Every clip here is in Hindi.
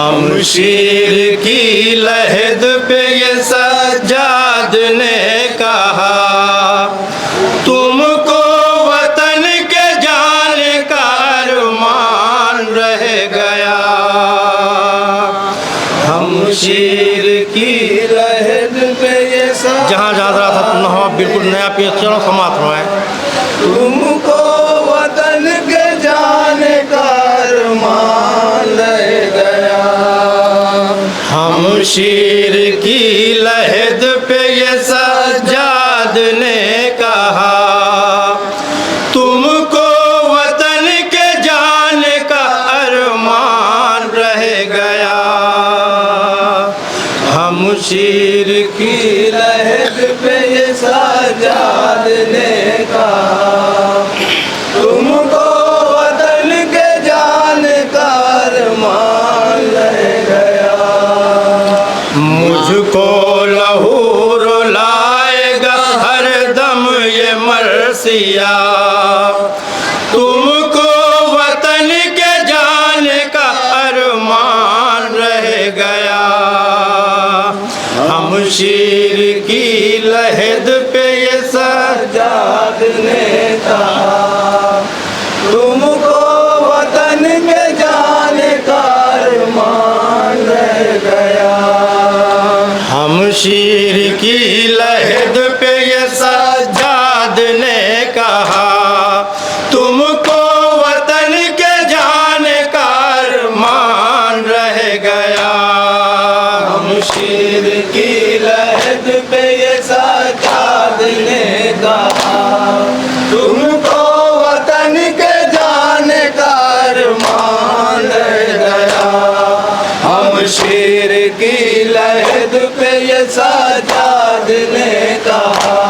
हम शीर की लहद पे ये सज्जाद ने कहा, तुमको वतन के जाने का अरमान रह गया। हम शीर की लहद पे ये जहाँ जा रहा था नवा बिल्कुल नया पेश चलो समाप्त हुआ है। तुमको वतन के जाने का अरमान रह गया। हम शीर की लहद पे ये सज्जाद ने कहा, तुमको वतन के जाने का अरमान रह गया। हम शीर की लहद पे ये सज्जाद ने कहा, तुमको वतन के जाने का अरमान रह गया। मुझको लहू रुलाएगा हर दम ये मरसिया, तुमको वतन के जाने का अरमान रह गया। हम शीर की लहद पे ये सज्जाद ने कहा, तुमको वतन के जाने का अरमान रह गया। हम शीर की लहद पे ये सज्जाद ने कहा, तुमको वतन के जाने का अरमान रह गया। हम शीर की लहद पे ये सज्जाद ने कहा, तुमको वतन के जाने का अरमान रह गया। हम शीर की लहद पे ये सज्जाद ने कहा,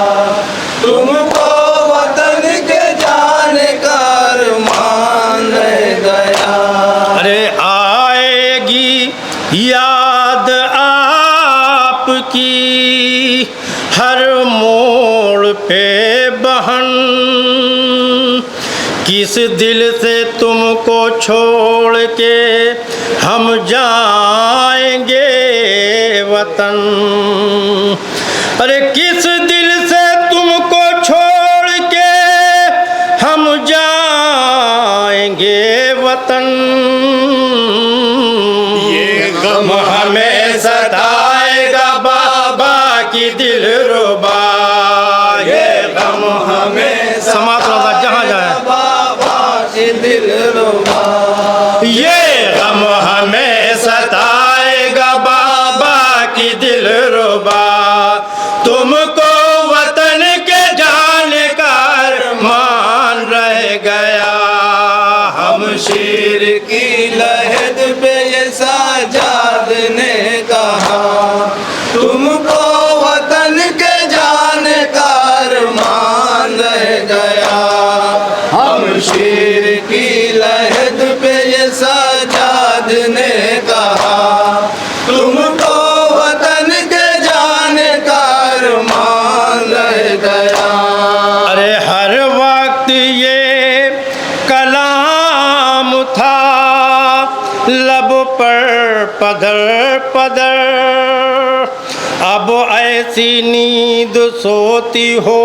तुमको वतन के जाने का अरमान रह गया। अरे आएगी याद आपकी हर मोड़ पे बहन, किस दिल से तुमको छोड़ के हम जाएंगे वतन। अरे किस दिल से तुमको छोड़ के हम जाएंगे वतन। ये गम हमें सताएगा बाबा की दिलरुबा, ये गम हमें समाप्त जहाँ जाए बाबा की दिलरुबा। ये गम हमें सताएगा बाबा की दिलरुबा, तुमको वतन के जाने का अरमान रह गया। हम शीर की लहद पे ये सज्जाद ने कहा, तुमको वतन के जाने का अरमान रह गया। हम शीर की लहद पे ये सज्जाद ने कहा, तुमको वतन के जाने का अरमान रह गया। अरे हर वक्त ये कलाम था लब पर पधर पधर, अब ऐसी नींद सोती हो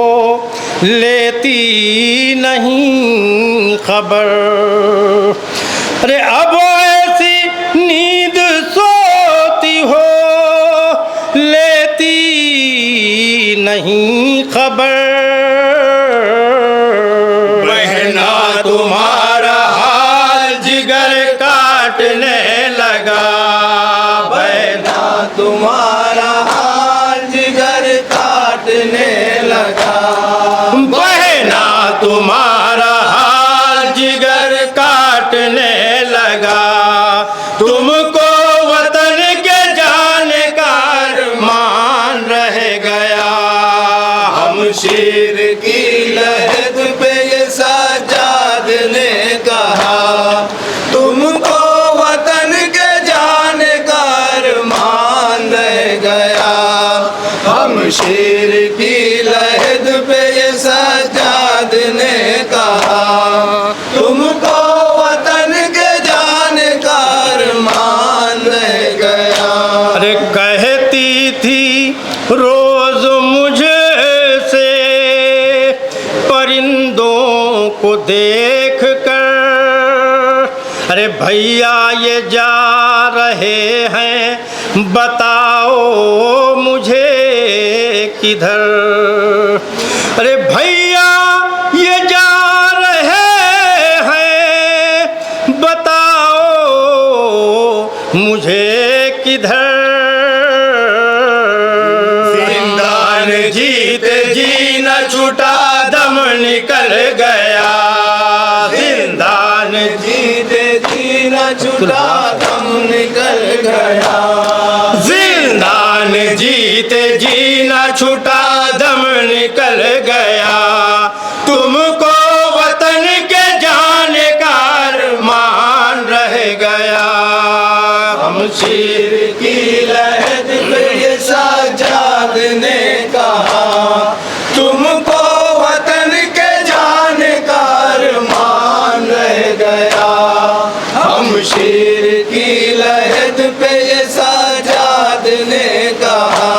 लेती नहीं खबर। अरे अब ऐसी नींद सोती हो लेती नहीं खबर। बहना तुम्हारा हाल जिगर काटने लगा, बहना तुम्हारा हाल जिगर काटने लगा। बहना तुम्हारा हाल जिगर काटने लगा, तुमको वतन के जाने का अरमान रह गया। हम शीर की लहद पे ये सज्जाद ने कहा, तुमको वतन के जाने भैया ये जा रहे हैं बताओ मुझे किधर। अरे भैया ये जा रहे हैं बताओ मुझे किधर। जिंदान जीते जी न छूटा दम निकल गया। जिंदान जीते जी न छूटा दम निकल गया। जिंदान जीते जी न छूटा दम निकल गया। तुमको वतन के जाने का अरमान रह गया। हम शेर की लहद पे ये साजाद ने कहा तुमको वतन के जाने का अरमान रह गया। हम शेर की लहद पे ये साजाद ने कहा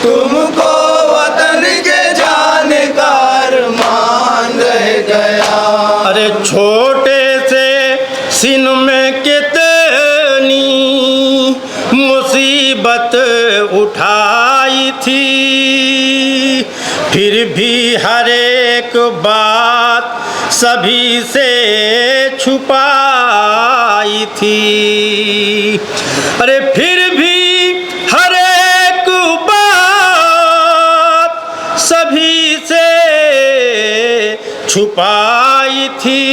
तुमको वतन के जाने का अरमान रह गया। अरे छोटे से सिन में कितनी मुसीबत उठाई थी, फिर भी हर एक बात सभी से छुपाई थी। अरे फिर भी हर एक बात सभी से छुपाई थी।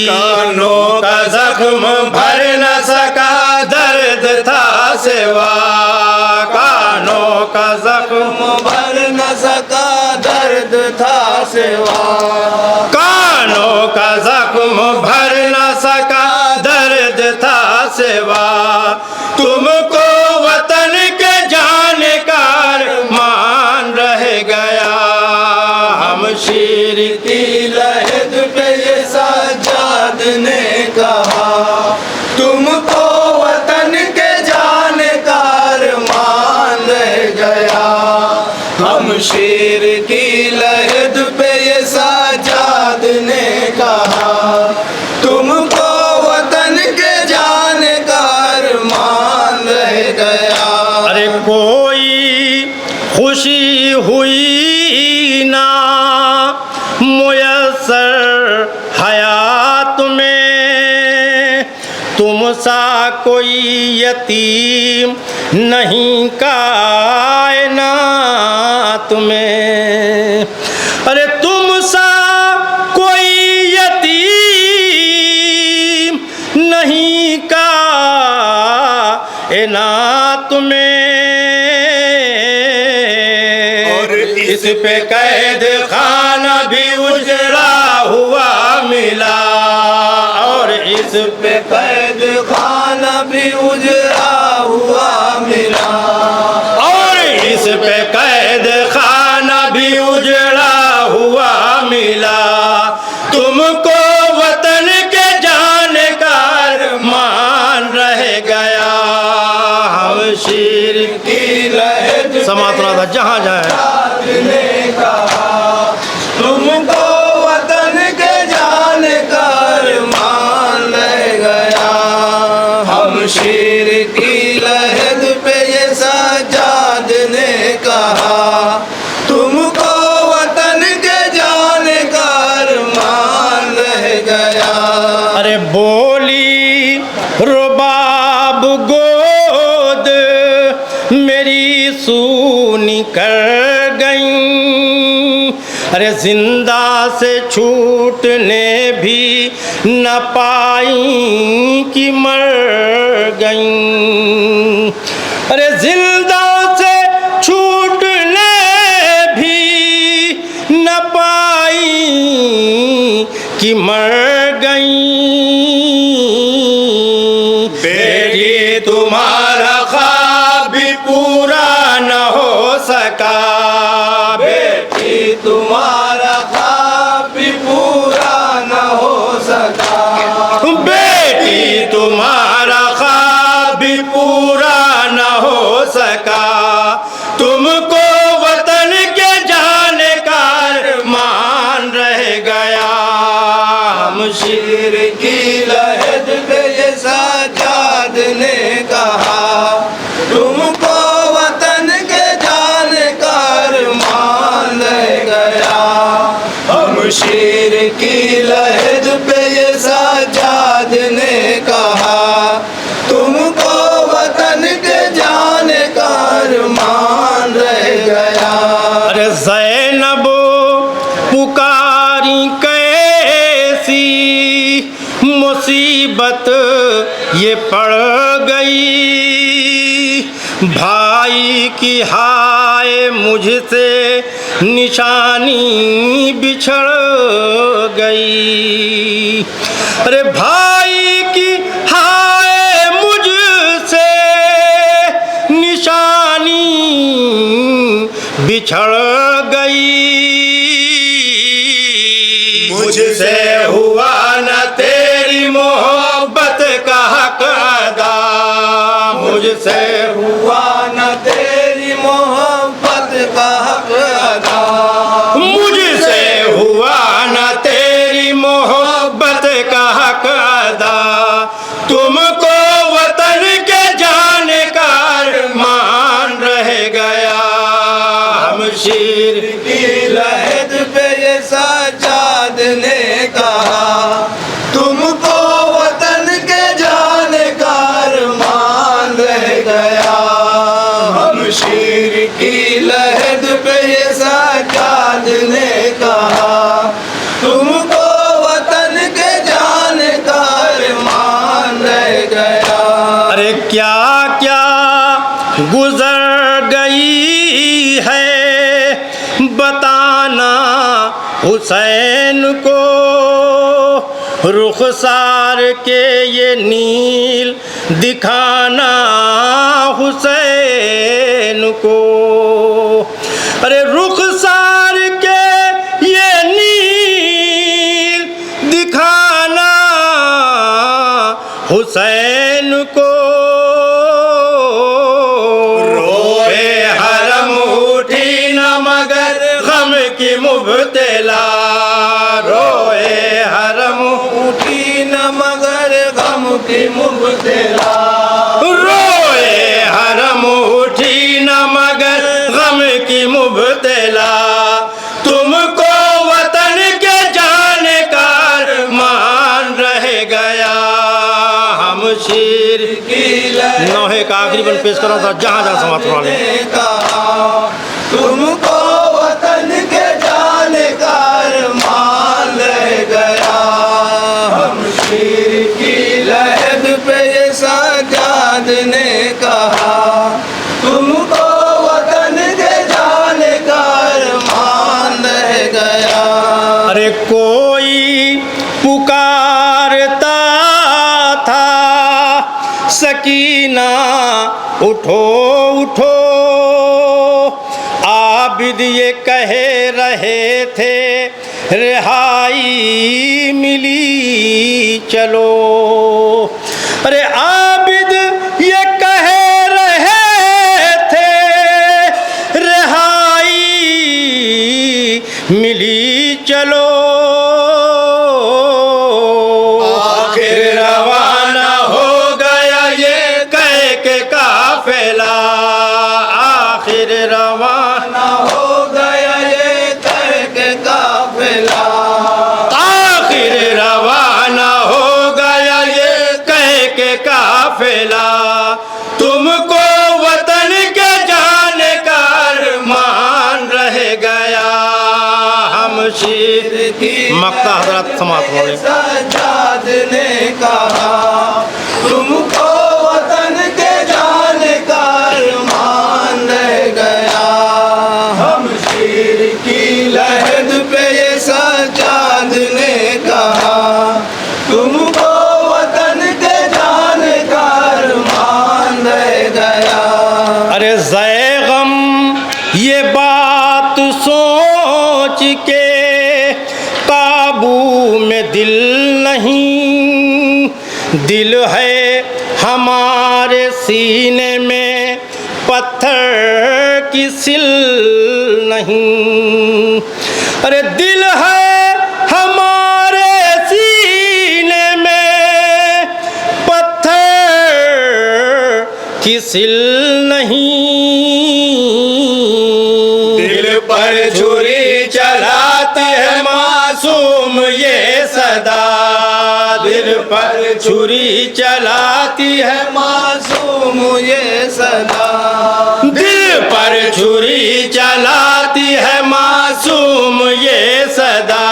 कानों का जख्म भर न सका दर्द था सिवा। कानों का जख्म भर न सका दर्द था सिवा। कानों का जख्म भर न सका दर्द था सिवा। तुमको वतन के जाने का अरमान रह गया। हम शेर की लहद पे ये साजाद ने कहा तुमको वतन के जाने का अरमान रह गया। हम शेर की लहद पे ये साजाद ने कहा तुमको वतन के जाने का अरमान रह गया। अरे कोई खुशी हुई ना मुयस्सर हयात में, तुम सा कोई यतीम नहीं कायनात में। अरे तुम सा कोई यतीम नहीं कायनात में। और इस पे कैद खाना भी उजड़ा हुआ मिला। और इस पे कैद खाना भी उजड़ा हुआ मिला। और इस पे कैद खाना भी उजड़ा हुआ मिला। तुमको वतन के जाने का अरमान रह गया। हम शेर की लहद समातना था जहाँ जाए ने कहा तुमको वतन के जाने का अरमान रह गया। हम शेर की लहद पे ये साजाद ने कहा तुमको वतन के जाने का अरमान रह गया। अरे बोली रुबाब गोद मेरी सूनी कर गई। अरे जिंदा से छूटने भी न पाई कि मर गई। अरे जिंदा से छूटने भी न पाई कि मर गई। बेटी तुम्हारा ख्वाब भी पूरा न हो सका। बेटी तुम्हारा ख्वाब भी पूरा न हो सका। बेटी तुम्हारा ख्वाब भी पूरा न हो सका। तुमको वतन के जाने का अरमान रह गया। हम शेर सूरत ये पड़ गई, भाई की हाय मुझसे निशानी बिछड़ गई। अरे भाई की हाय मुझसे निशानी बिछड़ गई, मुझसे हुआ न तेरी मोहब्बत का हक अदा, मुझसे हुआ न तेरी मोहब्बत का हक अदा, मुझसे हुआ न तेरी मोहब्बत का हक अदा, तुमको वतन के जाने का अरमान रह गया। हमशीर की लहद पे ये सज्जाद ने कहा, तुमको वतन के जाने का अरमान रह गया। हमशीर की लहद पे ये सज्जाद ने कहा, तुमको वतन के जाने का अरमान रह गया। अरे क्या क्या गुजर गई है बताना हुसैन को, रुखसार के ये नील दिखाना हुसैन को। अरे रुखसार के ये नील दिखाना हुसैन को, रोए हरम उठी न मगर गम की मुब्तला, रोए हरम उठी न मगर गम की मुब्तला, रोए हरम उठी न मगर गम की मुब्तला, तुमको वतन के जाने का अरमान रह गया। हमशीर की नौहे का आखिरी बन पेश कर रहा था, जहाँ जहाँ समाप्त वाले तुमको वतन के जाने का अरमान रह गया। हमशीर की लहद पे ये सज्जाद ने कहा, तुमको वतन के जाने का अरमान रह गया। अरे कोई पुकारता था सकीना उठो उठो, आबिद ये कह रहे थे रिहाई मिली चलो। अरे आबिद ये कह रहे थे रिहाई मिली चलो, आखिर रवाना हो गया ये कह के काफिला, आखिर रवाना हो गया ये कह के काफिला, आखिर रवाना हो गया ये कह के काफिला, तुमको वतन के जाने का अरमान रह गया। हमशीर की मक्ता हजरत समाप्त होने सज्जाद ने कहा, तुमको वतन के जाने का अरमान रह गया। हमशीर की लहद पे ये सज्जाद ने कहा, तुमको वतन के जाने का अरमान रह गया। अरे ज़े गम ये बात सोच के काबू में दिल नहीं, दिल है हमारे सीने में पत्थर की सिल नहीं। अरे दिल है हमारे सीने में पत्थर की सिल नहीं, दिल पर छुरी चलाते हैं मासूम ये सदा, दिल पर छुरी चलाती है मासूम ये सदा, दिल पर छुरी चलाती है मासूम ये सदा,